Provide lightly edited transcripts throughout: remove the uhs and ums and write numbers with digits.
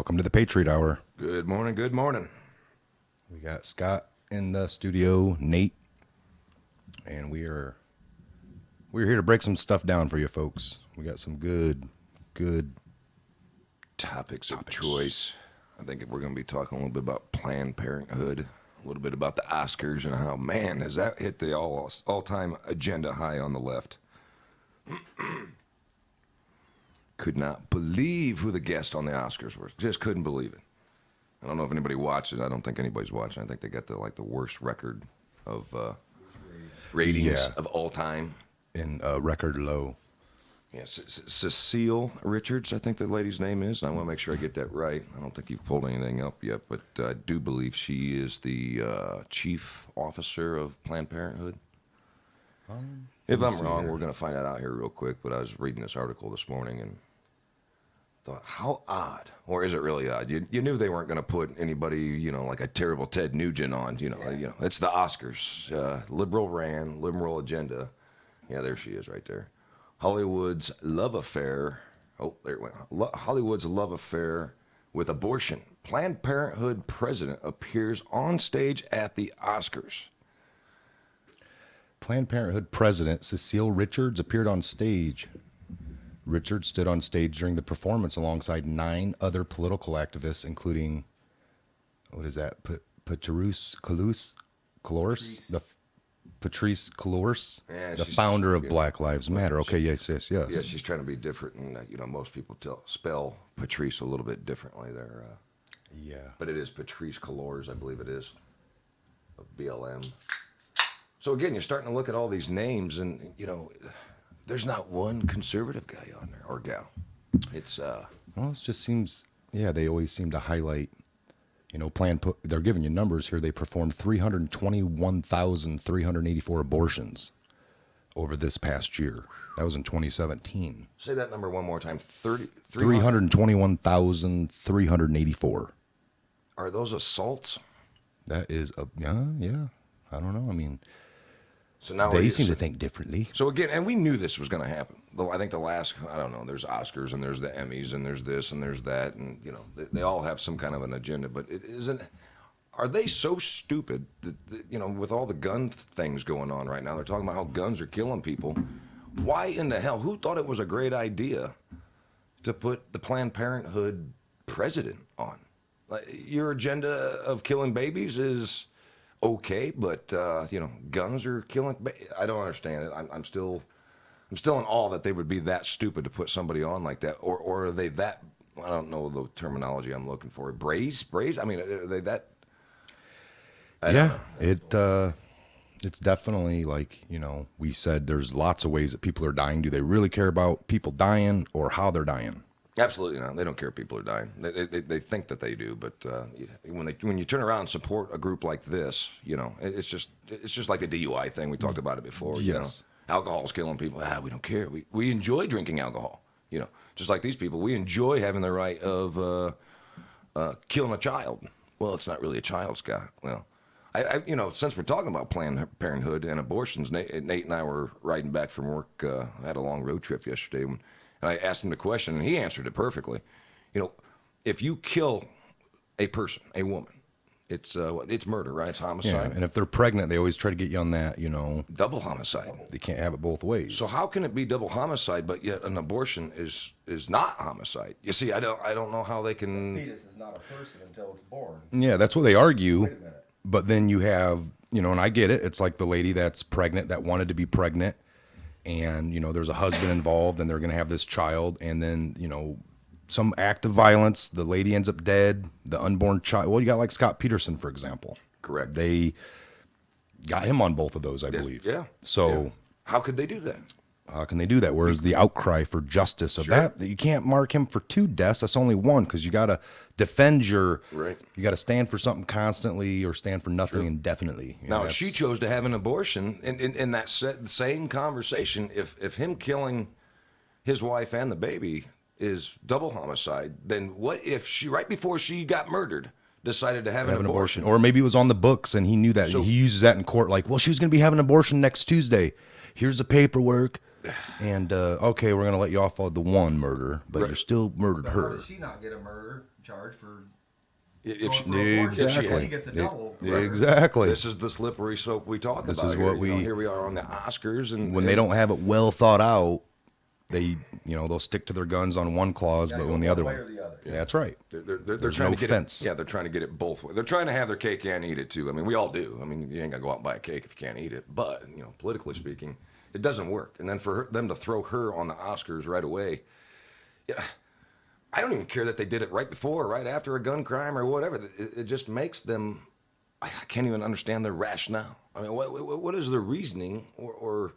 Welcome to the Patriot Hour. Good morning, good morning. We got Scott in the studio, Nate, and we're here to break some stuff down for you folks. We got some good Topics of choice. I think we're going to be talking a little bit about Planned Parenthood, a little bit about the Oscars, and how, man, has that hit the all-time agenda high on the left. Could not believe who the guest on the Oscars was. Just couldn't believe it. I don't know if anybody watched it. I don't think anybody's watching. I think they got the worst record of ratings of all time. in record low. Yeah, Cecile Richards, I think the lady's name is. I want to make sure I get that right. I don't think you've pulled anything up yet, but I do believe she is the chief officer of Planned Parenthood. If I'm wrong, we're going to find that out here real quick, but I was reading this article this morning and thought, how odd, or is it really odd? You knew they weren't going to put anybody, like a terrible Ted Nugent on, it's the Oscars. Liberal agenda. Yeah, there she is right there. Hollywood's love affair. Oh, there it went. Hollywood's love affair with abortion. Planned Parenthood president appears on stage at the Oscars. Planned Parenthood president Cecile Richards appeared on stage. Richards stood on stage during the performance alongside 9 other political activists, including, Patrice Caloris, Yeah, the founder of Black Lives Matter. Okay, yes. Yeah, she's trying to be different, and most people spell Patrice a little bit differently there. Yeah. But it is Patrice Caloris, I believe it is, of BLM. So again, you're starting to look at all these names, and there's not one conservative guy on there or gal. It's Well, it just seems, they always seem to highlight, they're giving you numbers here. They performed 321,384 abortions over this past year. That was in 2017. Say that number one more time. 321,384. Are those assaults? That is, yeah. I don't know. I mean, so now they seem to think differently. So again, and we knew this was going to happen. I think there's Oscars and there's the Emmys and there's this and there's that, and they all have some kind of an agenda. But it isn't. Are they so stupid that with all the gun things going on right now, they're talking about how guns are killing people. Why in the hell? Who thought it was a great idea to put the Planned Parenthood president on? Your agenda of killing babies is okay, but guns are killing. I don't understand it. I'm still in awe that they would be that stupid to put somebody on like that, or are they that? I don't know the terminology I'm looking for. Braze. I mean, are they that? It's definitely like, we said there's lots of ways that people are dying. Do they really care about people dying or how they're dying? Absolutely not. They don't care if people are dying. They think that they do, but when you turn around and support a group like this, it's just like the DUI thing. We talked about it before. Yes. Alcohol's killing people. We don't care. We enjoy drinking alcohol. Just like these people, we enjoy having the right of killing a child. Well, it's not really a child, Scott. Well, I since we're talking about Planned Parenthood and abortions, Nate and I were riding back from work. I had a long road trip yesterday, and I asked him the question, and he answered it perfectly. If you kill a person, a woman, it's murder, right? It's homicide. Yeah, and if they're pregnant, they always try to get you on that, Double homicide. They can't have it both ways. So how can it be double homicide, but yet an abortion is not homicide? You see, I don't know how they can. The fetus is not a person until it's born. Yeah, that's what they argue. Wait a minute. But then you have, and I get it. It's like the lady that's pregnant that wanted to be pregnant. And, there's a husband involved and they're going to have this child. And then, some act of violence, the lady ends up dead, the unborn child. Well, you got like Scott Peterson, for example. Correct. They got him on both of those, I believe. Yeah. So how could they do that? how can they do that? Whereas the outcry for justice of that, you can't mark him for 2 deaths. That's only 1, because you got to defend your, you got to stand for something constantly or stand for nothing indefinitely. Now, if she chose to have an abortion in that same conversation, if him killing his wife and the baby is double homicide, then what if she, right before she got murdered, decided to have an abortion? Or maybe it was on the books and he knew that. So, he uses that in court, like, well, she was going to be having an abortion next Tuesday. Here's the paperwork. and okay, we're gonna let you off of the one murder, but Right. you still murdered So how her. does she not get a murder charge for If she, going for abortion? Exactly. He gets a double murder. Exactly. this is the slippery slope we talk This about. is here. what You know, we- here we are on the Oscars, and When they don't have it well thought out, they they'll stick to their guns on one clause, Gotta but go when the one other way one, or the other. that's right. They're There's trying no to get fence. it. Yeah, they're trying to get it both ways. They're trying to have their cake and eat it too. I mean, we all do. I mean, you ain't gonna go out and buy a cake if you can't eat it. But politically speaking, it doesn't work. And then for them to throw her on the Oscars right away, yeah, I don't even care that they did it right before, or right after a gun crime or whatever. It just makes them. I can't even understand their rationale. I mean, what is their reasoning, or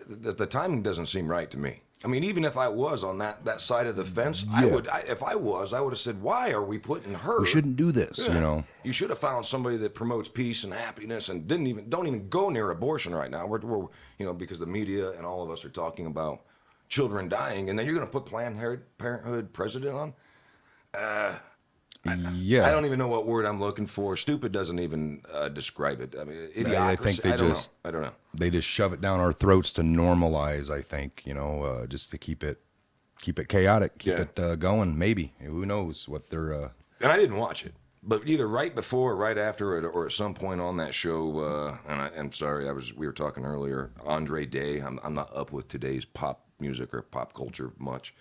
the timing doesn't seem right to me. I mean, even if I was on that side of the fence, Yeah. if I would have said, why are we putting her? We shouldn't do this, Yeah. You should have found somebody that promotes peace and happiness and don't even go near abortion right now. We're because the media and all of us are talking about children dying, and then you're going to put Planned Parenthood president on. Yeah. I don't even know what word I'm looking for. Stupid doesn't even describe it. I mean, idiocracy. I think they just I don't know. they just shove it down our throats to normalize. I think just to keep it chaotic, keep Yeah. it going. Maybe who knows what they're. And I didn't watch it, but either right before, or right after, or at some point on that show. I'm sorry, we were talking earlier. Andre Day. I'm not up with today's pop music or pop culture much.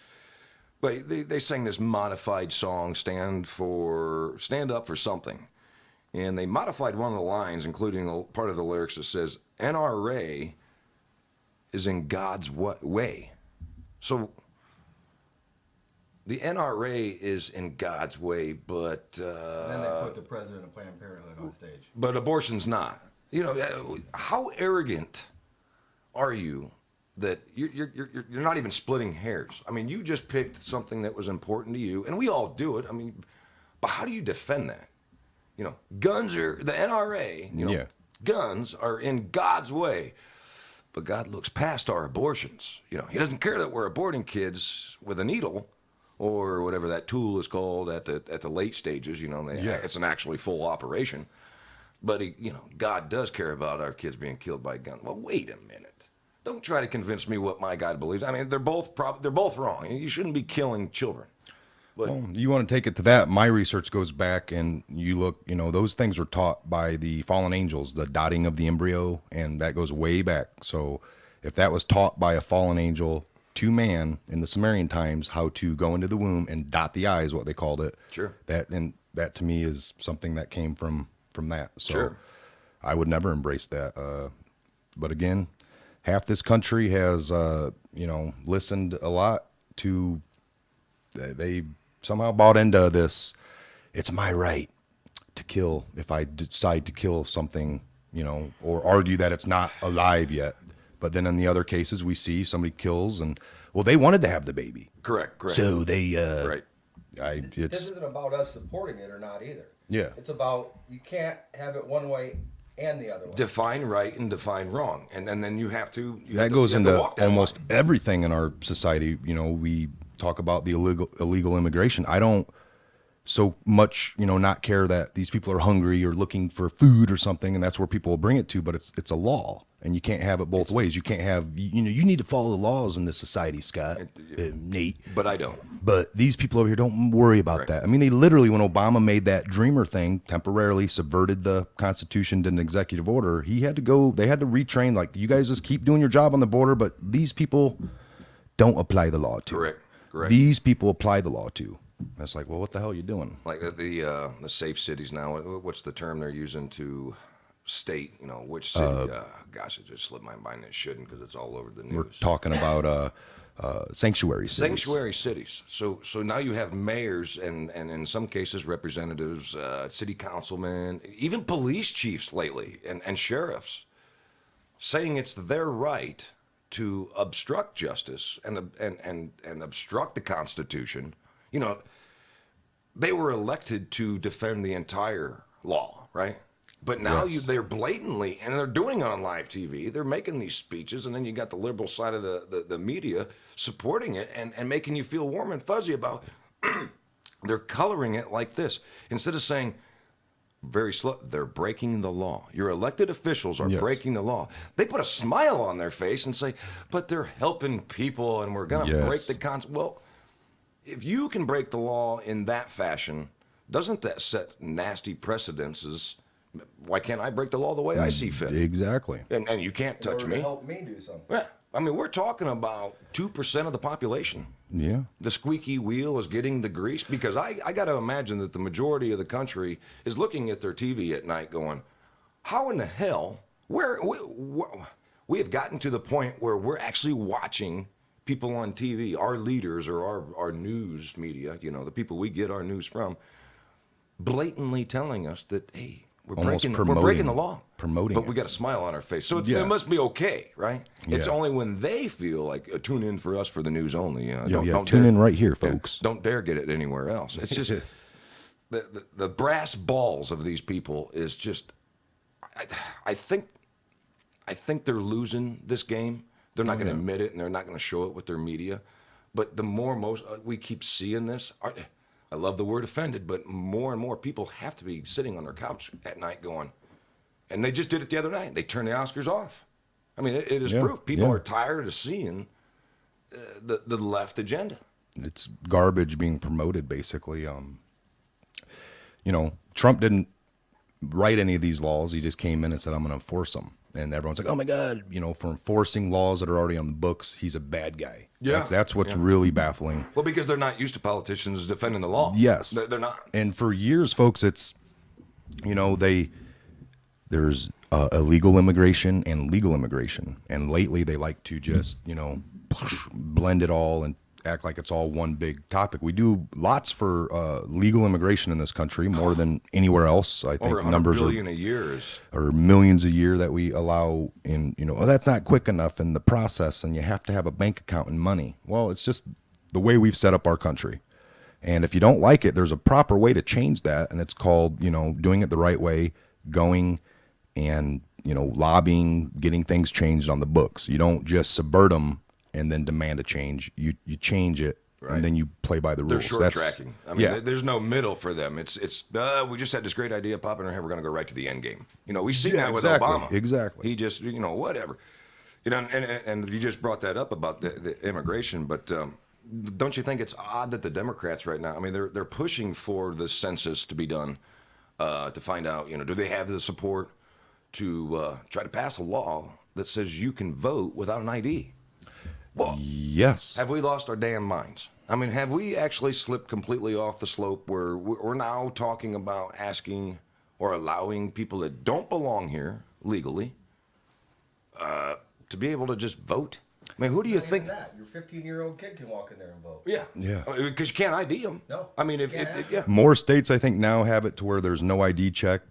But they sang this modified song, stand up for something. And they modified one of the lines, including a part of the lyrics that says, NRA is in God's way. So the NRA is in God's way, but And then they put the president of Planned Parenthood on stage. but abortion's not. How arrogant are you that you're not even splitting hairs? I mean, you just picked something that was important to you, and we all do it. I mean, but how do you defend that? Guns are the NRA. Yeah. Guns are in God's way, but God looks past our abortions. He doesn't care that we're aborting kids with a needle or whatever that tool is called at the late stages. It's an actually full operation. But God does care about our kids being killed by a gun. Well, wait a minute. Don't try to convince me what my God believes. I mean, they're both wrong. You shouldn't be killing children. But Well, you want to take it to that? My research goes back, and you look. Those things were taught by the fallen angels, the dotting of the embryo, and that goes way back. So, if that was taught by a fallen angel to man in the Sumerian times, how to go into the womb and dot the I is what they called it. Sure. That to me is something that came from that. So, Sure. I would never embrace that. But again, half this country has listened a lot to. They somehow bought into this. It's my right to kill if I decide to kill something, or argue that it's not alive yet. But then in the other cases, we see somebody kills and, well, they wanted to have the baby. correct. So they, Right. This it's, isn't about us supporting it or not either. Yeah. It's about you can't have it one way and the other way. Define right and define wrong, and then you have to. that goes you have to into walk that almost line. everything in our society. We talk about the illegal immigration. I don't so much, not care that these people are hungry or looking for food or something, and that's where people will bring it to. But it's a law, and you can't have it both ways. You can't have, you need to follow the laws in this society, Scott, Nate. But I don't. But these people over here, don't worry about Right. that. I mean, they literally, when Obama made that Dreamer thing, temporarily subverted the Constitution, did an executive order, they had to retrain, like, you guys just keep doing your job on the border, but these people don't apply the law to. Correct. These people apply the law to. It's like, well, what the hell are you doing? Like the safe cities now. What's the term they're using to state? Which city? Gosh, it just slipped my mind. It shouldn't, because it's all over the news. We're talking about sanctuary cities. Sanctuary cities. So now you have mayors and in some cases representatives, city councilmen, even police chiefs lately, and sheriffs, saying it's their right to obstruct justice and obstruct the Constitution. They were elected to defend the entire law, right? But now Yes. they're blatantly, and they're doing it on live TV. They're making these speeches, and then you got the liberal side of the media supporting it and making you feel warm and fuzzy about. They're coloring it like this, instead of saying, very slow. They're breaking the law. Your elected officials are Yes. breaking the law. They put a smile on their face and say, but they're helping people and we're going to Yes. break the concept. Well, if you can break the law in that fashion, doesn't that set nasty precedences? Why can't I break the law the way I see fit? Exactly. And you can't In touch order me. to help me do something. Yeah. I mean, we're talking about 2% of the population. Yeah. The squeaky wheel is getting the grease, because I got to imagine that the majority of the country is looking at their TV at night going, how in the hell, we have gotten to the point where we're actually watching people on TV, our leaders or our news media, you know, the people we get our news from, blatantly telling us that, hey, we're breaking the law. Promoting but it. we got a smile on our face. So Yeah. it must be okay, right? It's Yeah. only when they feel like, tune in for us for the news only. Yeah, tune in right here, folks. Don't dare get it anywhere else. It's just the brass balls of these people is just. I think they're losing this game. They're not going to admit it, and they're not going to show it with their media. But the more we keep seeing this, I love the word offended, but more and more people have to be sitting on their couch at night going, and they just did it the other night. They turned the Oscars off. I mean, it is proof. People are tired of seeing the left agenda. It's garbage being promoted, basically. You know, Trump didn't write any of these laws. He just came in and said, I'm going to enforce them. And everyone's like, oh my God, you know, for enforcing laws that are already on the books, he's a bad guy. Yeah. That's what's really baffling. Well, because they're not used to politicians defending the law. Yes. They're not. And for years, folks, it's, you know, there's illegal immigration and legal immigration. And lately they like to just, you know, blend it all and act like it's all one big topic. We do lots for legal immigration in this country, more than anywhere else. I think Over 100 numbers billion a year is. or millions a year that we allow in, you know, oh, that's not quick enough in the process and you have to have a bank account and money. Well, it's just the way we've set up our country. And if you don't like it, there's a proper way to change that. And it's called, you know, doing it the right way, going and, you know, lobbying, getting things changed on the books. You don't just subvert them and then demand a change. You change it, Right. and then you play by the They're rules. short tracking. I mean, yeah. there's no middle for them. It's we just had this great idea pop in our head. We're going to go right to the end game. You know, we see that with exactly, Obama. exactly. He just, you know, whatever. You know, and you just brought that up about the immigration, but don't you think it's odd that the Democrats right now? I mean, they're pushing for the census to be done to find out, you know, do they have the support to try to pass a law that says you can vote without an ID? Well, Yes. have we lost our damn minds? I mean, have we actually slipped completely off the slope where we're now talking about asking or allowing people that don't belong here legally to be able to just vote? I mean, who do you Not even think? that. Your 15-year-old kid can walk in there and vote. Yeah, Yeah. because you can't ID them. No, I mean, if can't ask yeah, More states, I think, now have it to where there's no ID check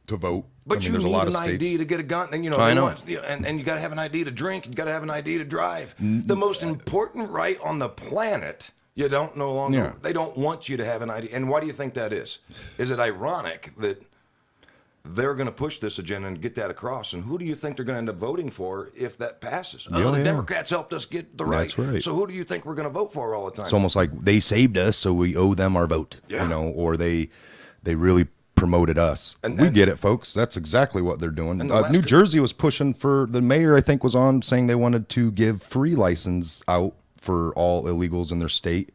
to vote. but I mean, you there's need a lot an of states. ID to get a gun, and you know, I they know. want- and you got to have an ID to drink. You got to have an ID to drive. The most important right on the planet. You don't no longer. Yeah. They don't want you to have an ID. And why do you think that is? Is it ironic that they're going to push this agenda and get that across? And who do you think they're going to end up voting for if that passes? Oh, the yeah. Democrats helped us get the right. That's right. So who do you think we're going to vote for all the time? It's almost like they saved us, so we owe them our vote. Yeah. You know, or they really promoted us. And- we and- get it, folks. That's exactly what they're doing. And the last New co- Jersey was pushing for, the mayor, I think, was on saying they wanted to give free license out for all illegals in their state.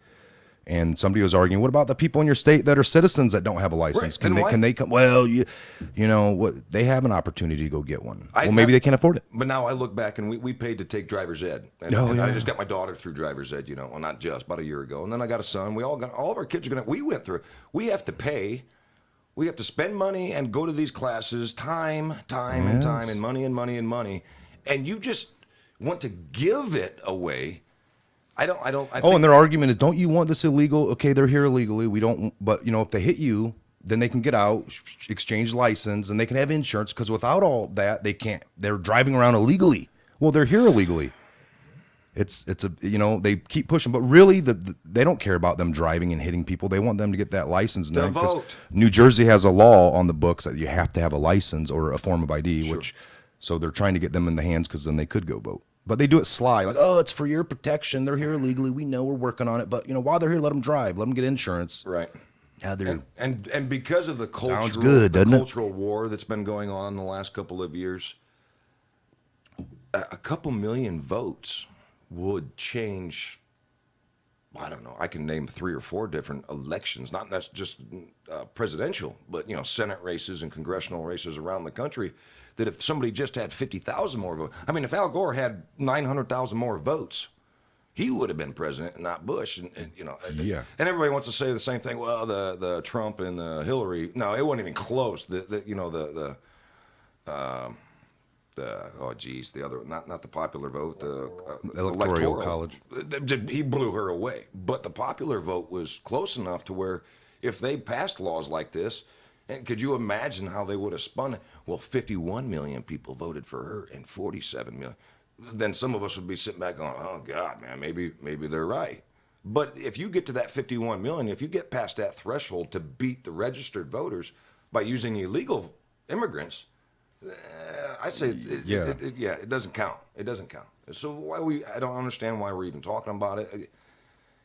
And somebody was arguing, what about the people in your state that are citizens that don't have a license? Right. And why- Can they come? Well, you know what? They have an opportunity to go get one. I- Well, maybe they can't afford it. But now I look back and we paid to take driver's ed. And, Oh, and I yeah. just got my daughter through driver's ed, you know, well, not just, about a year ago. And then I got a son. All of our kids are going to, we went through, we have to pay, we have to spend money and go to these classes, time and time and money and money and money. And you just want to give it away. I Oh, think, and their argument is, don't you want this illegal? Okay, they're here illegally. We don't, but you know, if they hit you, then they can get out, exchange license, and they can have insurance. Because without all that, they can't. They're driving around illegally. Well, they're here illegally. It's a, you know, they keep pushing, but really, they don't care about them driving and hitting people. They want them to get that license. To now, 'cause vote. New Jersey has a law on the books that you have to have a license or a form of ID, which, so they're trying to get them in the hands because then they could go vote. But they do it sly, like, oh, it's for your protection. They're here illegally. We know we're working on it. But, you know, while they're here, let them drive. Let them get insurance. right. And because of the Sounds good, doesn't it? cultural war that's been going on the last couple of years, a couple million votes would change. I don't know. I can name 3 or 4 different elections, not just presidential, but Senate races and congressional races around the country. That if somebody just had 50,000 more votes, I mean, if Al Gore had 900,000 more votes, he would have been president and not Bush. And Yeah. And everybody wants to say the same thing. Well, the Trump and the Hillary. No, it wasn't even close. The other, not the popular vote, the Electoral college. He blew her away. But the popular vote was close enough to where if they passed laws like this, and could you imagine how they would have spun it? Well, 51 million people voted for her and 47 million. Then some of us would be sitting back going, oh, God, man, maybe they're right. But if you get to that 51 million, if you get past that threshold to beat the registered voters by using illegal immigrants, I say, it doesn't count. It doesn't count. So I don't understand why we're even talking about it.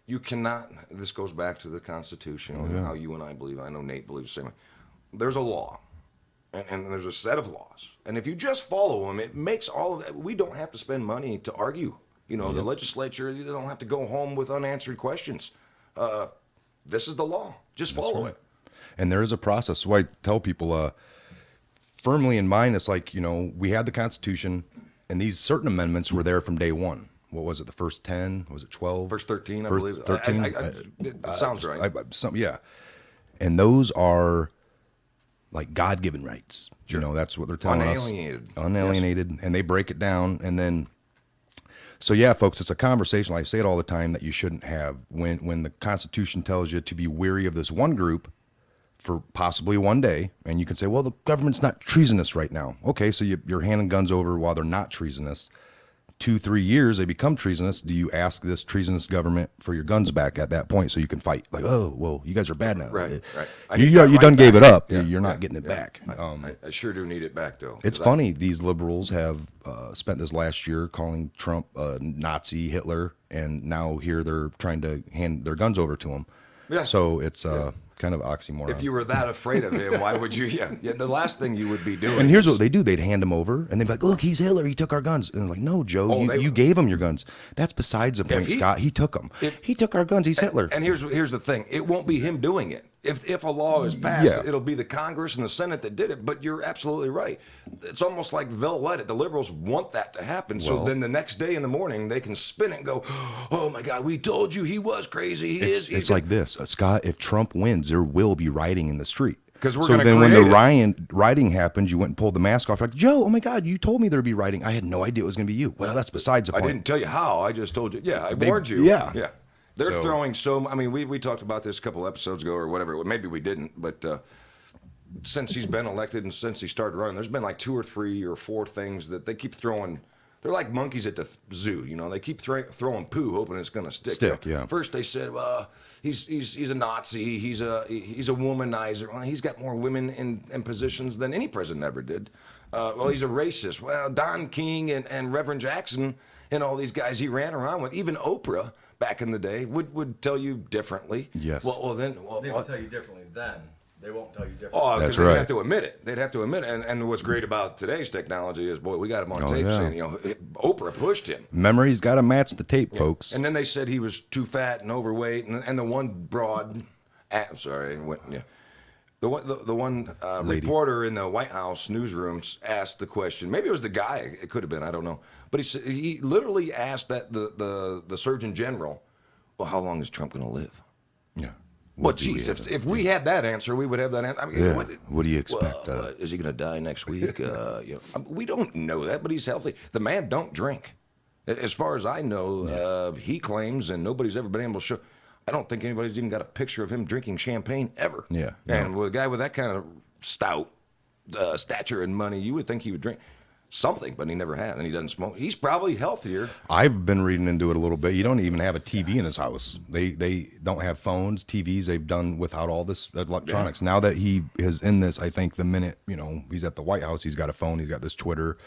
You cannot, this goes back to the Constitution, how you and I believe. I know Nate believes the same way. There's a law, and there's a set of laws. And if you just follow them, it makes all of that. We don't have to spend money to argue. The legislature, you don't have to go home with unanswered questions. This is the law. Just follow it. And there is a process. So I tell people, firmly in mind, it's like, we had the Constitution, and these certain amendments were there from day one. What was it, the first 10? Was it 12? First 13, I First believe. 13? It sounds right. Yeah. And those are like God-given rights. Sure. That's what they're telling us. Unalienated. Yes. And they break it down. And then, so yeah, folks, it's a conversation. I say it all the time that you shouldn't have. When the Constitution tells you to be weary of this one group for possibly one day, and you can say, well, the government's not treasonous right now. Okay, so you're handing guns over while they're not treasonous. 2-3 years, they become treasonous. Do you ask this treasonous government for your guns back at that point so you can fight? Like, oh, well, you guys are bad now. Right. You done gave it up. You're not getting it back. I sure do need it back, though. It's funny. These liberals have spent this last year calling Trump Nazi, Hitler, and now here they're trying to hand their guns over to him. Yeah. So it's kind of oxymoron. If you were that afraid of him, why would you? Yeah, the last thing you would be doing. And here's what they do: they'd hand him over, and they'd be like, "Look, he's Hitler. He took our guns." And they're like, "No, Joe, you gave him your guns. That's besides the point, Scott. He took them. He took our guns. He's Hitler." And here's the thing: it won't be him doing it. If a law is passed, it'll be the Congress and the Senate that did it. But you're absolutely right. It's almost like they'll let it. The liberals want that to happen. So then the next day in the morning, they can spin it and go, "Oh my God, we told you he was crazy. It's like this, Scott. If Trump wins, there will be rioting in the street. Because so then when the rioting happened, you went and pulled the mask off. Like, Joe, oh my God, you told me there'd be rioting. I had no idea it was going to be you. Well, that's besides the point. I didn't tell you how. I just told you. Yeah, I warned you. Yeah. They're throwing I mean, we talked about this a couple episodes ago or whatever. Maybe we didn't, but since he's been elected and since he started running, there's been like 2 or 3 or 4 things that they keep throwing. They're like monkeys at the zoo, They keep throwing poo, hoping it's going to stick. Yeah. First they said, well, he's a Nazi, he's a womanizer. Well, he's got more women in positions than any president ever did. Well, he's a racist. Well, Don King and Reverend Jackson and all these guys he ran around with, even Oprah back in the day would tell you differently. Yes. Well, they would tell you differently then. They won't tell you differently. Oh, that's right. They'd have to admit it. They'd have to admit it. And what's great about today's technology is, boy, we got him on tape saying, Oprah pushed him. Memory's got to match the tape, folks. And then they said he was too fat and overweight. And the one broad, the one reporter in the White House newsrooms asked the question. Maybe it was the guy. It could have been. I don't know. But he literally asked that the Surgeon General, well, how long is Trump going to live? Yeah. Well, geez, if we had that answer, we would have that answer. I mean, what do you expect? Is he going to die next week? We don't know that, but he's healthy. The man don't drink. As far as I know, he claims, and nobody's ever been able to show. I don't think anybody's even got a picture of him drinking champagne ever. Yeah. And with a guy with that kind of stout stature and money, you would think he would drink something, but he never has, and he doesn't smoke. He's probably healthier. I've been reading into it a little bit. You don't even have a TV in his house. They don't have phones, TVs. They've done without all this electronics. Now that he is in this, I think the minute he's at the White House, he's got a phone, he's got this Twitter.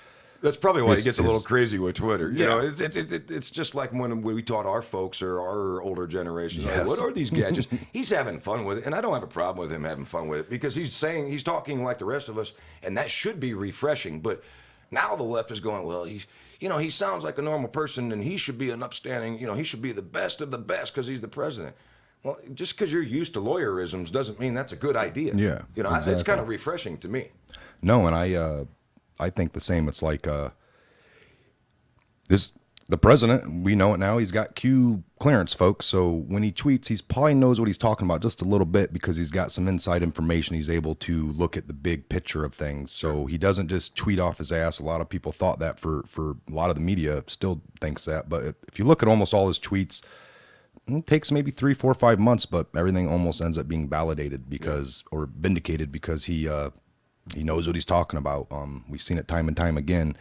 That's probably why he his- gets a little his- crazy with Twitter. You Yeah. know, it's just like when we taught our folks or our older generations, like, Yes. what are these gadgets? He's having fun with it, and I don't have a problem with him having fun with it because he's talking like the rest of us, and that should be refreshing. But now the left is going, well, he sounds like a normal person, and he should be an upstanding, he should be the best of the best because he's the president. Well, just because you're used to lawyerisms doesn't mean that's a good idea. Yeah, It's exactly. kind of refreshing to me. No, and I think the same. It's like the president. We know it now. He's got Q clearance, folks. So when he tweets, he's probably knows what he's talking about just a little bit because he's got some inside information. He's able to look at the big picture of things. So he doesn't just tweet off his ass. A lot of people thought that for a lot of the media still thinks that. But if you look at almost all his tweets, it takes maybe 3, 4, 5 months, but everything almost ends up being validated or vindicated because he knows what he's talking about. We've seen it time and time again.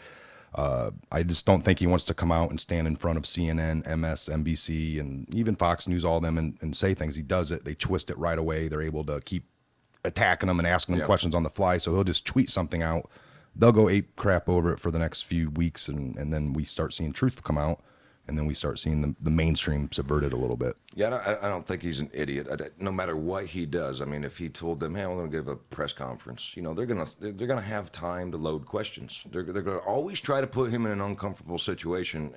I just don't think he wants to come out and stand in front of CNN, MSNBC, and even Fox News, all of them, and say things. He does it. They twist it right away. They're able to keep attacking him and asking him questions on the fly. So he'll just tweet something out. They'll go ape crap over it for the next few weeks, and then we start seeing truth come out. And then we start seeing the mainstream subverted a little bit. Yeah, I don't think he's an idiot. No matter what he does, I mean, if he told them, "Hey, I'm going to give a press conference," they're gonna have time to load questions. They're going to always try to put him in an uncomfortable situation.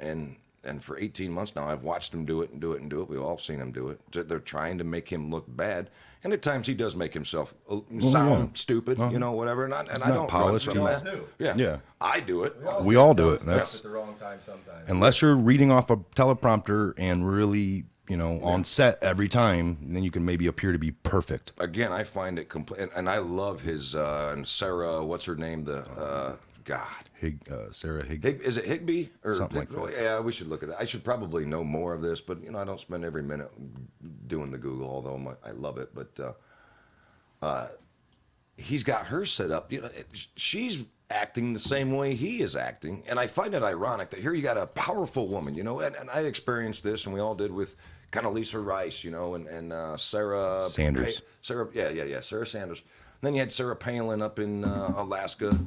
And for 18 months now, I've watched him do it and do it and do it. We've all seen him do it. They're trying to make him look bad, and at times he does make himself sound stupid, whatever. And I don't polished. run from He's- that. We all Yeah, I do it. We all do it. Stuff That's at the wrong time sometimes. unless you're reading off a teleprompter and really, on set every time, then you can maybe appear to be perfect. Again, I find it complete, and I love his and Sarah. What's her name? Sarah Hig. Is it Higby or Something like that. Yeah, we should look at that. I should probably know more of this, but I don't spend every minute doing the Google, although I love it. But he's got her set up. She's acting the same way he is acting, and I find it ironic that here you got a powerful woman, and I experienced this, and we all did with kind of Lisa Rice, and Sarah Sanders. Sarah Sanders. And then you had Sarah Palin up in Alaska.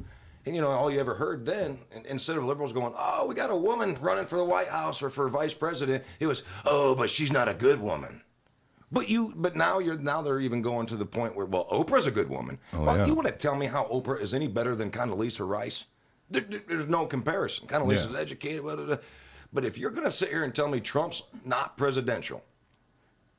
And, all you ever heard then, instead of liberals going, oh, we got a woman running for the White House or for vice president, it was, oh, but she's not a good woman. But now they're even going to the point where, well, Oprah's a good woman. yeah. You want to tell me how Oprah is any better than Condoleezza Rice? There's no comparison. Condoleezza's educated, blah, blah, blah. But if you're going to sit here and tell me Trump's not presidential,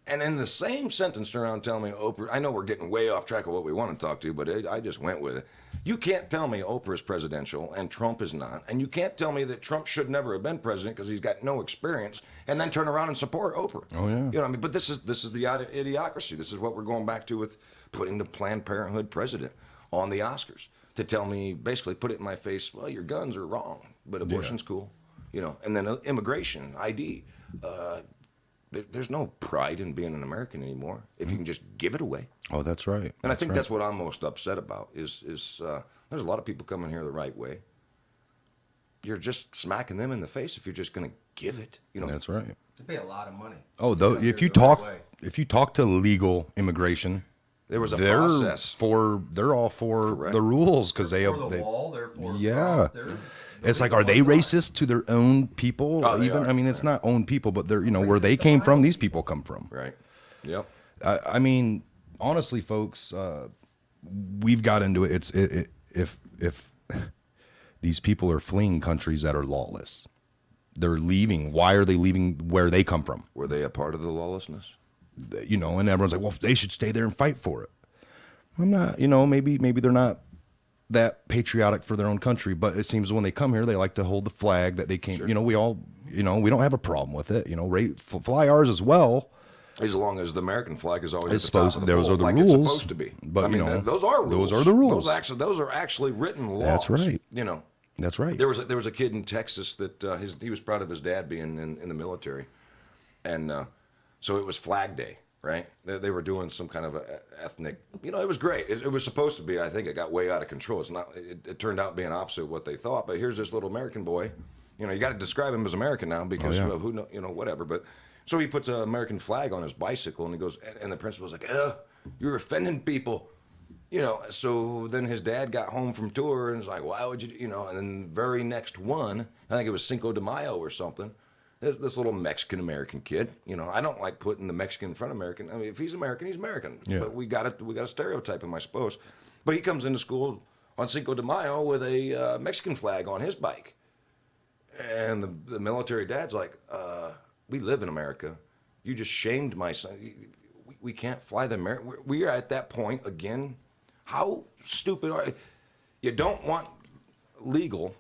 and in the same sentence turn around and tell me Oprah, I know we're getting way off track of what we want to talk to, but I just went with it. You can't tell me Oprah is presidential and Trump is not. And you can't tell me that Trump should never have been president because he's got no experience and then turn around and support Oprah. Oh, yeah. But this is the idiocracy. This is what we're going back to with putting the Planned Parenthood president on the Oscars to tell me, basically put it in my face, well, your guns are wrong, but abortion's cool. And then immigration, ID. There's no pride in being an American anymore if you can just give it away. Oh, that's right. And I think that's what I'm most upset about is there's a lot of people coming here the right way. You're just smacking them in the face if you're just going to give it. That's right. To pay a lot of money. Oh, though, if you talk to legal immigration, There was a they're process. they're all for Correct. the rules because they For have the they, wall, therefore. Yeah. They're It's like, are they racist to their own people? Oh, they Even are. I mean, it's not own people, but they're where they came from. These people come from. Right. Yep. I mean, honestly, folks, we've got into it. If these people are fleeing countries that are lawless, they're leaving. Why are they leaving where they come from? Were they a part of the lawlessness? And everyone's like, well, they should stay there and fight for it. I'm not. Maybe they're not that patriotic for their own country, but it seems when they come here, they like to hold the flag that they came. Sure. We all, we don't have a problem with it. Fly ours as well. As long as the American flag is always It's at the top supposed- of the those pole, are the like rules, it's supposed to be. but, those are rules. those are the rules. Those are actually written laws. That's right. That's right. There was a kid in Texas that he was proud of his dad being in the military, and so it was Flag Day, right? They were doing some kind of a ethnic, it was great. It was supposed to be. I think it got way out of control. It's not. It turned out being opposite of what they thought. But here's this little American boy. You got to describe him as American now because who know, whatever. But so he puts an American flag on his bicycle and he goes, and the principal's like, you're offending people. You know, so then his dad got home from tour and was like, why would you, you know, and then the very next one, I think it was Cinco de Mayo or something, this little Mexican-American kid, you know, I don't like putting the Mexican in front of American. I mean, if he's American, he's American. Yeah. But we got to stereotype him, I suppose. But he comes into school on Cinco de Mayo with a Mexican flag on his bike. And the military dad's like, we live in America. You just shamed my son. We can't fly the American. We are at that point again. How stupid are you? You don't want legal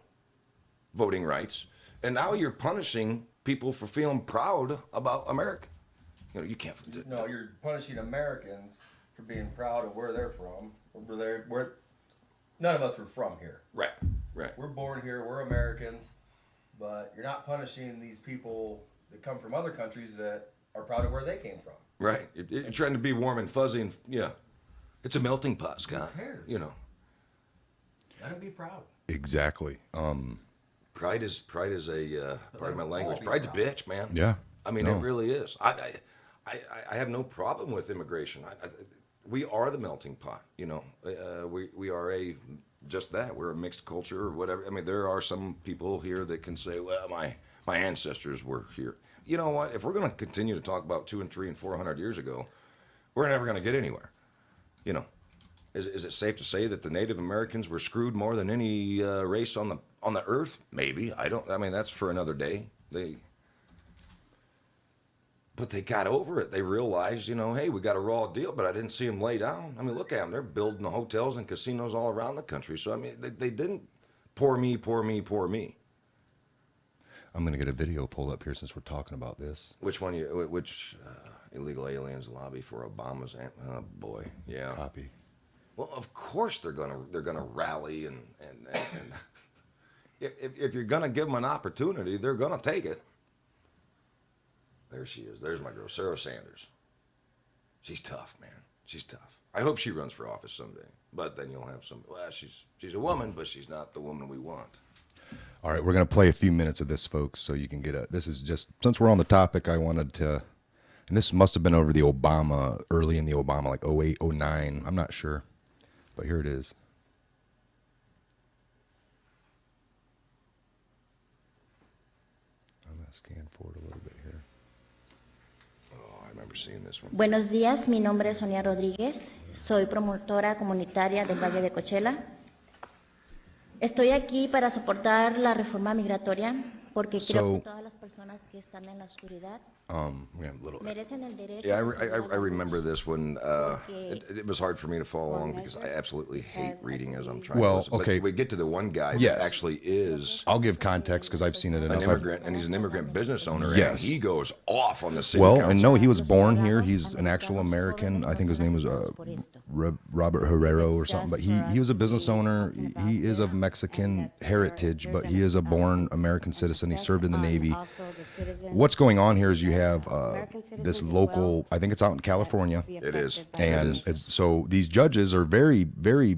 voting rights, and now you're punishing people for feeling proud about America. You know, you can't. No, you're punishing Americans for being proud of where they're from. Where none of us were from here. Right, right. We're born here. We're Americans, but you're not punishing these people that come from other countries that are proud of where they came from. Right. You're trying to be warm and fuzzy, and yeah, it's a melting pot, Scott. Who cares? You know, Let them be proud. Exactly. pride is a pardon my all language. be Pride's a proud. bitch, man. Yeah. I mean, No. it really is. I have no problem with immigration. We are the melting pot. You know, we are just that. We're a mixed culture or whatever. I mean, there are some people here that can say, well, my ancestors were here. You know what? If we're going to continue to talk about 200 and 300 and 400 years ago, we're never going to get anywhere. You know, is it safe to say that the Native Americans were screwed more than any race on the earth? Maybe. I mean, that's for another day. But they got over it. They realized, you know, hey, we got a raw deal, but I didn't see them lay down. I mean, look at them. They're building hotels and casinos all around the country. So, I mean, they didn't poor me, poor me, poor me. I'm going to get a video pulled up here since we're talking about this. Which illegal aliens lobby for Obama's? Oh, boy. Yeah. Copy. Well, of course they're gonna rally and if you're gonna give them an opportunity, they're gonna take it. There she is. There's my girl, Sarah Sanders. She's tough, man. She's tough. I hope she runs for office someday. But then you'll have some. Well, she's a woman, but she's not the woman we want. All right, we're going to play a few minutes of this, folks, so you can get this is just, since we're on the topic, I wanted to, and this must have been over the Obama, early in the Obama, like 08, 09, I'm not sure. But here it is. I'm going to scan forward a little bit here. Oh, I remember seeing this one. Buenos días, mi nombre es Sonia Rodríguez, soy promotora comunitaria del Valle de Coachella. Estoy aquí para soportar la reforma migratoria porque creo que todas las personas que están en la oscuridad We have a little. merecen el derecho. Yeah, a I remember this one. It was hard for me to follow along because I absolutely hate reading as I'm trying Well, to listen. okay. But we get to the one guy Yes. that actually is I'll give context because I've seen it enough. an immigrant, and he's an immigrant business owner, Yes. and he goes off on the city Well, council. and no, he was born here. He's an actual American. I think his name was Robert Herrero or something. But he was a business owner. He is of Mexican heritage, but he is a born American citizen. He served in the Navy. What's going on here is you have this local, I think it's out in California. It is. And so these judges are very, very,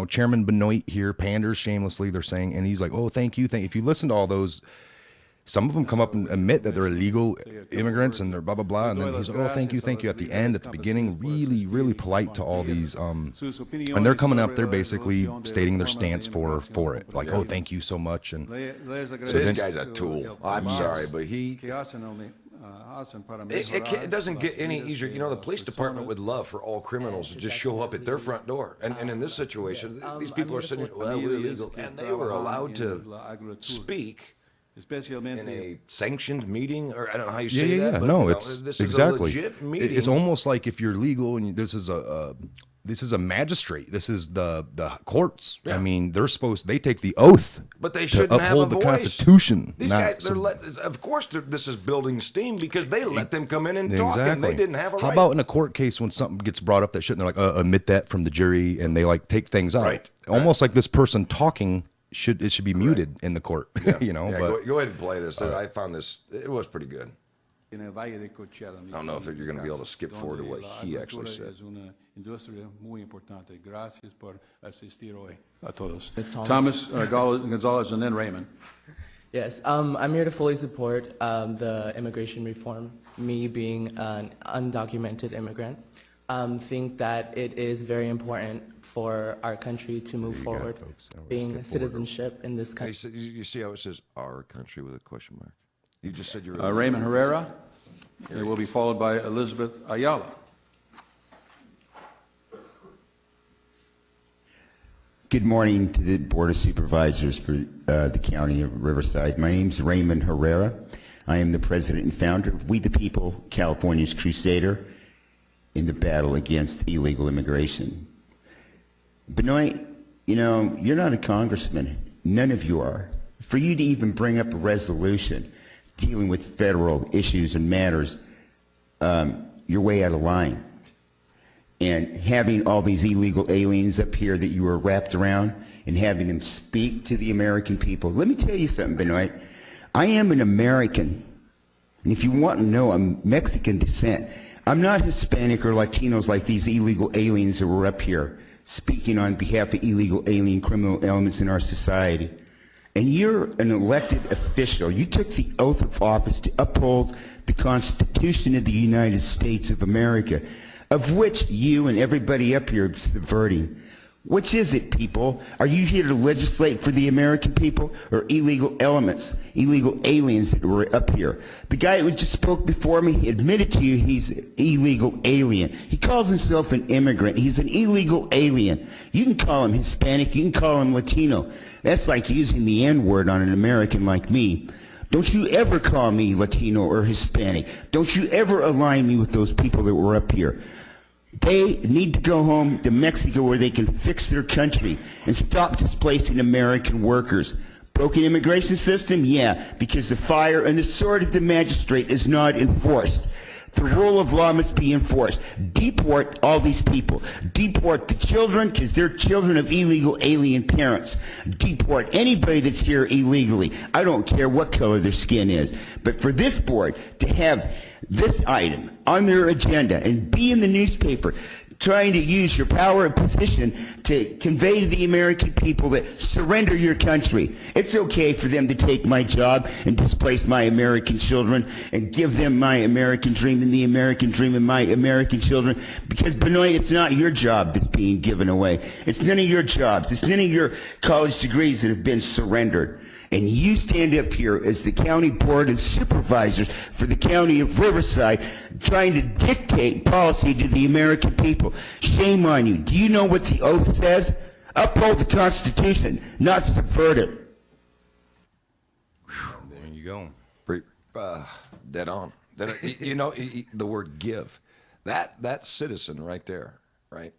Chairman Benoit here panders shamelessly. They're saying, and he's like, oh, thank you. If you listen to all those, some of them come up and admit that they're illegal immigrants and they're blah, blah, blah. And then he's like, oh, thank you. At the end, at the beginning, really, really polite to all these. And they're coming up, they're basically stating their stance for it. Like, oh, thank you so much. And So this guy's a tool. I'm sorry, but it doesn't get any easier. You know, the police department would love for all criminals to just show up at their front door. And in this situation, these people are sitting, well, we're illegal. And they were allowed to speak in a sanctioned meeting, or I don't know how you say that. But, No, you know, it's this exactly. is a legit meeting. It's almost like if you're legal and this is a magistrate. This is the courts. Yeah. I mean, they take the oath. But they to shouldn't have a uphold the voice. Constitution. These guys, of course, this is building steam because they let them come in and talk, and they didn't have a right. How about in a court case when something gets brought up that shouldn't? They're like, admit that from the jury, and they like take things out. Right. Almost like this person talking should be muted in the court. Yeah. But go ahead and play this. I found this. It was pretty good. I don't know if you're going to be able to skip forward to what he actually said. Thomas Gonzalez and then Raymond. Yes, I'm here to fully support the immigration reform, me being an undocumented immigrant. think that it is very important for our country to move you got it, forward, folks. Now we're gonna being skip forward. citizenship in this Hey, country. so you see how it says our country with a question mark? You just said you're Raymond Herrera, and will be followed by Elizabeth Ayala. Good morning to the Board of Supervisors for the County of Riverside. My name is Raymond Herrera. I am the president and founder of We the People, California's Crusader in the battle against illegal immigration. Benoit, you know, you're not a congressman. None of you are. For you to even bring up a resolution dealing with federal issues and matters, you're way out of line. And having all these illegal aliens up here that you were wrapped around and having them speak to the American people. Let me tell you something, Benoit. I am an American. And if you want to know, I'm Mexican descent. I'm not Hispanic or Latinos like these illegal aliens that were up here speaking on behalf of illegal alien criminal elements in our society. And you're an elected official. You took the oath of office to uphold the Constitution of the United States of America, of which you and everybody up here are subverting. Which is it, people? Are you here to legislate for the American people or illegal elements, illegal aliens that were up here? The guy who just spoke before me admitted to you he's an illegal alien. He calls himself an immigrant. He's an illegal alien. You can call him Hispanic. You can call him Latino. That's like using the N-word on an American like me. Don't you ever call me Latino or Hispanic. Don't you ever align me with those people that were up here. They need to go home to Mexico where they can fix their country and stop displacing American workers. Broken immigration system? Yeah, because the fire and the sword of the magistrate is not enforced. The rule of law must be enforced. Deport all these people. Deport the children because they're children of illegal alien parents. Deport anybody that's here illegally. I don't care what color their skin is. But for this board to have this item on their agenda and be in the newspaper trying to use your power and position to convey to the American people that surrender your country. It's okay for them to take my job and displace my American children and give them my American dream and the American dream of my American children, because Benoit, it's not your job that's being given away. It's none of your jobs. It's none of your college degrees that have been surrendered. And you stand up here as the county board of supervisors for the county of Riverside trying to dictate policy to the American people. Shame on you. Do you know what the oath says? Uphold the Constitution, not subvert it. There you go. Dead on. You know, the word give. That citizen right there, right?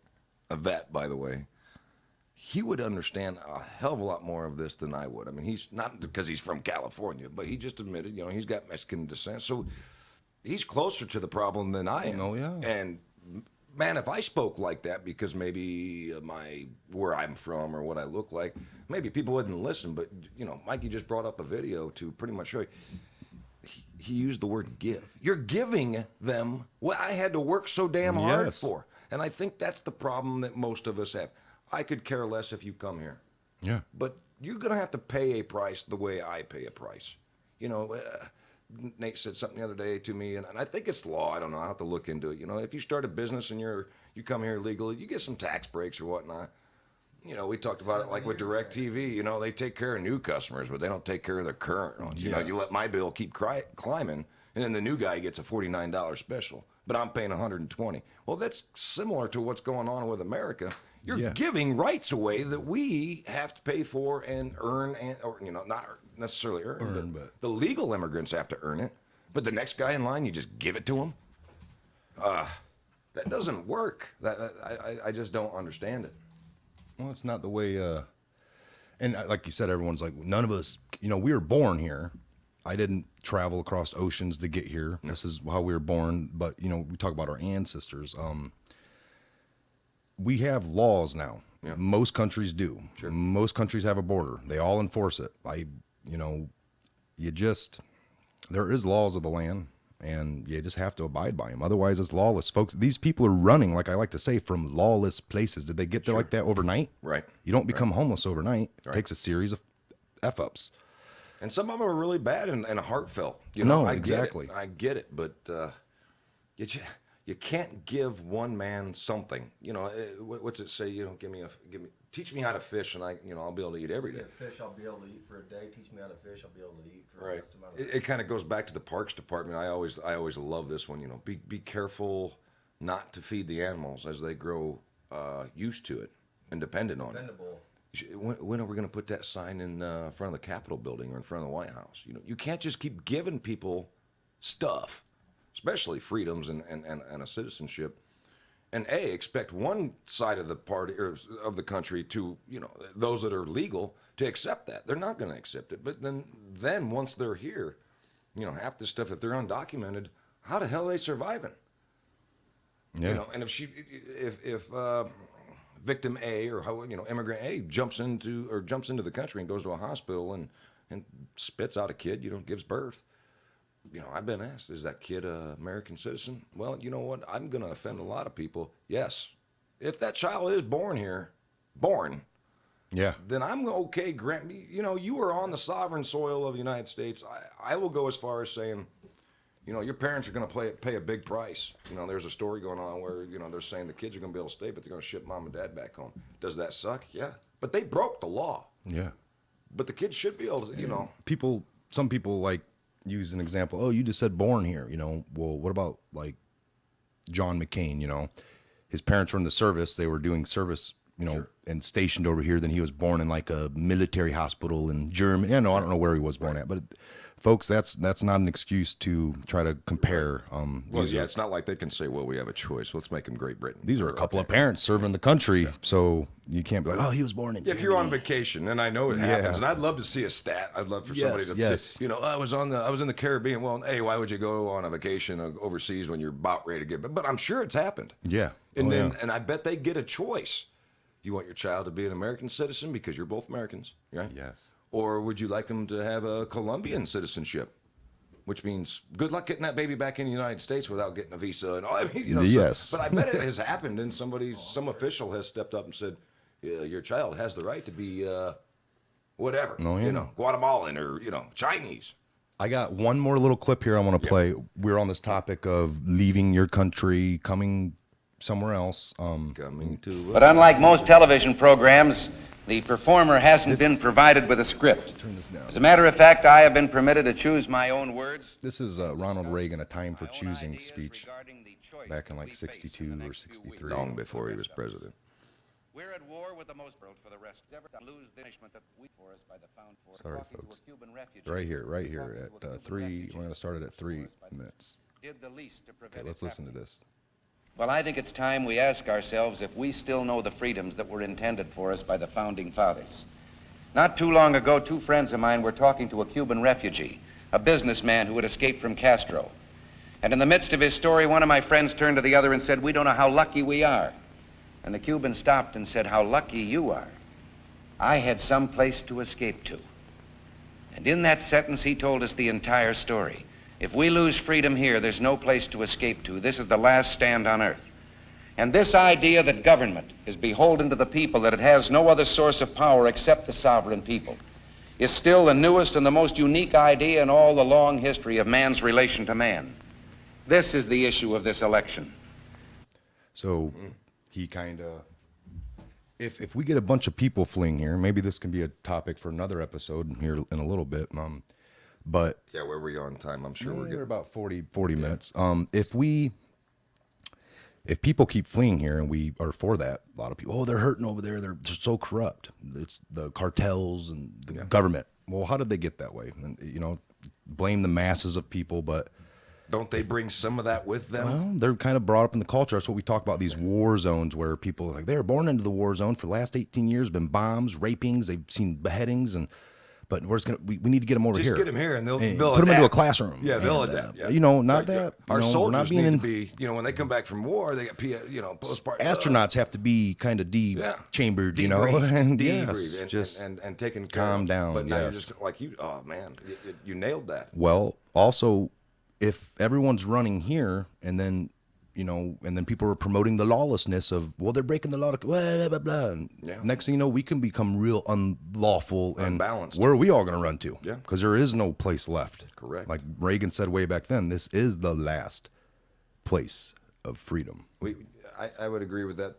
A vet, by the way. He would understand a hell of a lot more of this than I would. I mean, he's not because he's from California, but he just admitted, you know, he's got Mexican descent. So he's closer to the problem than I am. Oh, yeah. And man, if I spoke like that because maybe where I'm from or what I look like, maybe people wouldn't listen. But, you know, Mikey just brought up a video to pretty much show you. He used the word give. You're giving them what I had to work so damn hard Yes. for. And I think that's the problem that most of us have. I could care less if you come here. Yeah. But you're going to have to pay a price the way I pay a price. You know, Nate said something the other day to me, and I think it's law. I don't know. I'll have to look into it. You know, if you start a business and you come here legally, you get some tax breaks or whatnot. You know, we talked about it like with DirecTV. You know, they take care of new customers, but they don't take care of their current ones. You know, you let my bill keep climbing, and then the new guy gets a $49 special, but I'm paying $120. Well, that's similar to what's going on with America. You're giving rights away that we have to pay for and earn, or you know, not necessarily earn, but the legal immigrants have to earn it. But the next guy in line, you just give it to him. That doesn't work. I just don't understand it. Well, it's not the way. And like you said, everyone's like, none of us. You know, we were born here. I didn't travel across oceans to get here. No. This is how we were born. But you know, we talk about our ancestors. We have laws now. Yeah. Most countries do. Sure. Most countries have a border. They all enforce it. There is laws of the land, and you just have to abide by them. Otherwise, it's lawless, folks. These people are running, like I like to say, from lawless places. Did they get there like that overnight? Right. You don't become homeless overnight. It takes a series of F-ups. And some of them are really bad and heartfelt. You know, I exactly. I get it, but you can't give one man something. You know, what's it say? You know, teach me how to fish, and I'll be able to eat every day. Fish, I'll be able to eat for a day. Teach me how to fish, I'll be able to eat for the Right. rest of my life. It kind of goes back to the Parks Department. I always love this one. You know, be careful not to feed the animals as they grow used to it and dependent on it. Dependable. When are we going to put that sign in front of the Capitol building or in front of the White House? You know, you can't just keep giving people stuff, especially freedoms and a citizenship, and expect one side of the party or of the country to, you know, those that are legal to accept that. They're not going to accept it. But then once they're here, you know, half this stuff, if they're undocumented, how the hell are they surviving? Yeah. You know, and if victim A or immigrant A jumps into the country and goes to a hospital and spits out a kid, you know, gives birth. You know, I've been asked, is that kid an American citizen? Well, you know what? I'm going to offend a lot of people. Yes. If that child is born here, Yeah. then I'm okay. Grant me, you know, you are on the sovereign soil of the United States. I will go as far as saying, you know, your parents are going to pay a big price. You know, there's a story going on where, you know, they're saying the kids are going to be able to stay, but they're going to ship mom and dad back home. Does that suck? Yeah. But they broke the law. Yeah. But the kids should be able to, you know. Some people like use an example. Oh, you just said born here, you know. Well, what about like John McCain, you know? His parents were in the service. They were doing service, you know, and stationed over here. Then he was born in like a military hospital in Germany. I don't know where he was born at, but folks, that's not an excuse to try to compare. Well, yeah, it's not like they can say, well, we have a choice. Let's make them Great Britain. These are a couple of parents serving the country, so you can't be like, oh, he was born in If you're on vacation, and I know it happens, and I'd love to see a stat. I'd love for somebody to say, you know, I was in the Caribbean. Well, hey, why would you go on a vacation overseas when you're about ready to get? But I'm sure it's happened. Yeah, and I bet they get a choice. Do you want your child to be an American citizen because you're both Americans, right? Yes. Or would you like them to have a Colombian citizenship? Which means good luck getting that baby back in the United States without getting a visa and all. I mean, you know. Yes. But I bet it has happened, and some official has stepped up and said, your child has the right to be whatever, you know, Guatemalan or, you know, Chinese. I got one more little clip here I want to play. We're on this topic of leaving your country, coming somewhere else. But unlike most television programs, the performer hasn't been provided with a script. Turn this down. As a matter of fact, I have been permitted to choose my own words. This is Ronald Reagan, A Time for Choosing speech back in like 62 or 63. Long before he was president. We're at war with the most world for the rest. Ever to lose the punishment that we for us by the found for. Sorry, folks. Right here at 3. We're going to start it at 3 minutes. Did the least to prevent Okay, let's listen to this. Well, I think it's time we ask ourselves if we still know the freedoms that were intended for us by the Founding Fathers. Not too long ago, two friends of mine were talking to a Cuban refugee, a businessman who had escaped from Castro. And in the midst of his story, one of my friends turned to the other and said, "We don't know how lucky we are." And the Cuban stopped and said, "How lucky you are. I had some place to escape to." And in that sentence, he told us the entire story. If we lose freedom here, there's no place to escape to. This is the last stand on earth. And this idea that government is beholden to the people, that it has no other source of power except the sovereign people, is still the newest and the most unique idea in all the long history of man's relation to man. This is the issue of this election. So he kind of, if we get a bunch of people fleeing here, maybe this can be a topic for another episode here in a little bit. But yeah, where were you on time? I'm sure we're getting getting about 40 minutes. If people keep fleeing here, and we are for that, a lot of people, oh, they're hurting over there. They're so corrupt. It's the cartels and the government. Well, how did they get that way? And, you know, blame the masses of people, but don't they bring some of that with them? Well, they're kind of brought up in the culture. That's what we talk about, these war zones where people are like, they were born into the war zone for the last 18 years, been bombs, rapings, they've seen beheadings, but we're just gonna we need to get them over just here. Just get them here, and they'll put them into a classroom. Yeah, they'll adapt. You know, not that our soldiers not being need to be. You know, when they come back from war, they get postpartum. Astronauts have to be kind of chambered. You know, and and taken care calm of. down. But now you're just like oh man, you nailed that. Well, also, if everyone's running here, and then people are promoting the lawlessness of, well, they're breaking the law, blah, blah, blah. And next thing you know, we can become real unlawful and unbalanced. Where are we all going to run to? Yeah. Because there is no place left. Correct. Like Reagan said way back then, this is the last place of freedom. I would agree with that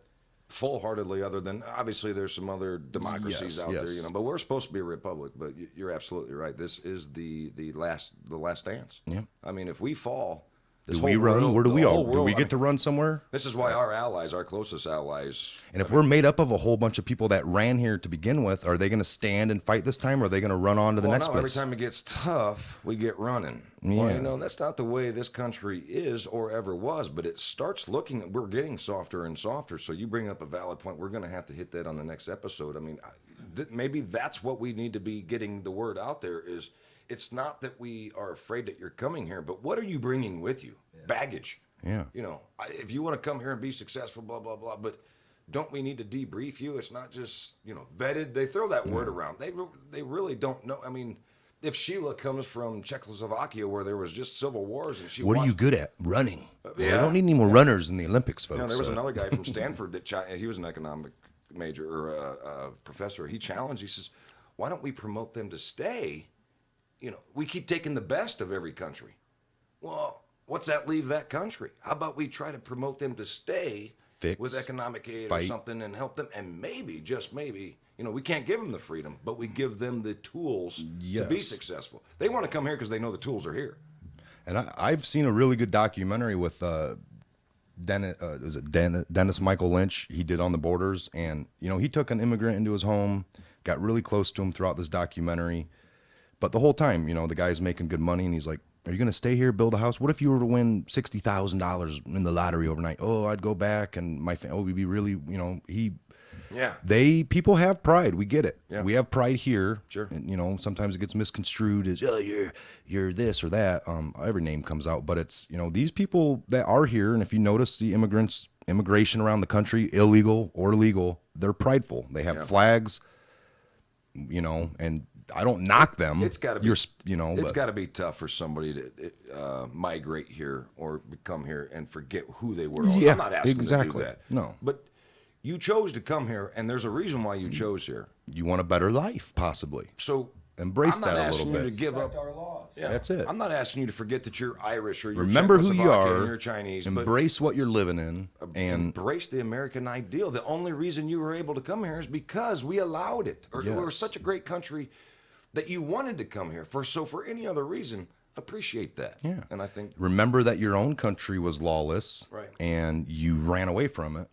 full-heartedly, other than obviously there's some other democracies out there, you know, but we're supposed to be a republic. But you're absolutely right. This is the last dance. Yeah. I mean, if we fall, Do we run? Where do we all? Do we get to run somewhere? This is why our allies, our closest allies. And if we're made up of a whole bunch of people that ran here to begin with, are they going to stand and fight this time, or are they going to run on to the next place? Every time it gets tough, we get running. Yeah. Well, you know, that's not the way this country is or ever was, but it starts looking, we're getting softer and softer. So you bring up a valid point. We're going to have to hit that on the next episode. I mean, maybe that's what we need to be getting the word out there is it's not that we are afraid that you're coming here, but what are you bringing with you? Baggage. Yeah. You know, if you want to come here and be successful, blah, blah, blah, but don't we need to debrief you? It's not just, you know, vetted. They throw that word around. They really don't know. I mean, if Sheila comes from Czechoslovakia where there was just civil wars and she What are watched, you good at? Running. Yeah. We don't need any more runners in the Olympics, folks. you know, there was another guy from Stanford that he was an economic major or professor. He challenged, he says, why don't we promote them to stay? You know, we keep taking the best of every country. Well, what's that leave that country? How about we try to promote them to stay with economic aid or something and help them? And maybe, just maybe, you know, we can't give them the freedom, but we give them the tools to be successful. They want to come here because they know the tools are here. And I've seen a really good documentary with Dennis Michael Lynch. He did On the Borders, and you know, he took an immigrant into his home, got really close to him throughout this documentary. But the whole time, you know, the guy's making good money, and he's like, are you going to stay here, build a house? What if you were to win $60,000 in the lottery overnight? Oh, I'd go back, and my family would be really, you know, people have pride. We get it. Yeah. We have pride here. Sure. And, you know, sometimes it gets misconstrued as, oh, you're this or that. Every name comes out, but it's, you know, these people that are here, and if you notice the immigration around the country, illegal or legal, they're prideful. They have flags, you know, and I don't knock them. It's got to be, it's but got to be tough for somebody to migrate here or come here and forget who they were. Yeah, I'm not asking them to do that. No, but you chose to come here, and there's a reason why you chose here. You want a better life, possibly. So embrace that a little bit. I'm not asking you to give up our laws. Yeah, that's it. I'm not asking you to forget that you're Irish or you're Remember who you Czechoslovakian are. or you're Chinese. Embrace what you're living in, and embrace the American ideal. The only reason you were able to come here is because we allowed it, or we're such a great country that you wanted to come here. So for any other reason, appreciate that. Yeah, and I think remember that your own country was lawless, right, and you ran away from it,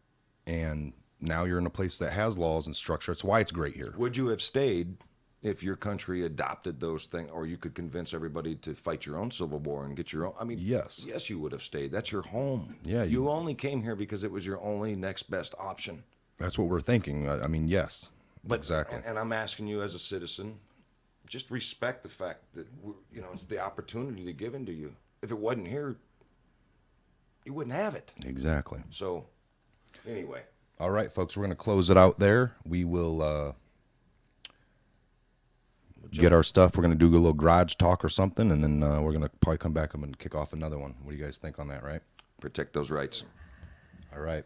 and now you're in a place that has laws and structure. It's why it's great here. Would you have stayed if your country adopted those things, or you could convince everybody to fight your own civil war and get your own? I mean, yes, you would have stayed. That's your home. Yeah, you only came here because it was your only next best option. That's what we're thinking. I mean, yes, exactly. And I'm asking you as a citizen, just respect the fact that it's the opportunity given to you. If it wasn't here, you wouldn't have it. Exactly. So, anyway. All right, folks, we're going to close it out there. We will get our stuff. We're going to do a little garage talk or something, and then we're going to probably come back and kick off another one. What do you guys think on that, right? Protect those rights. All right.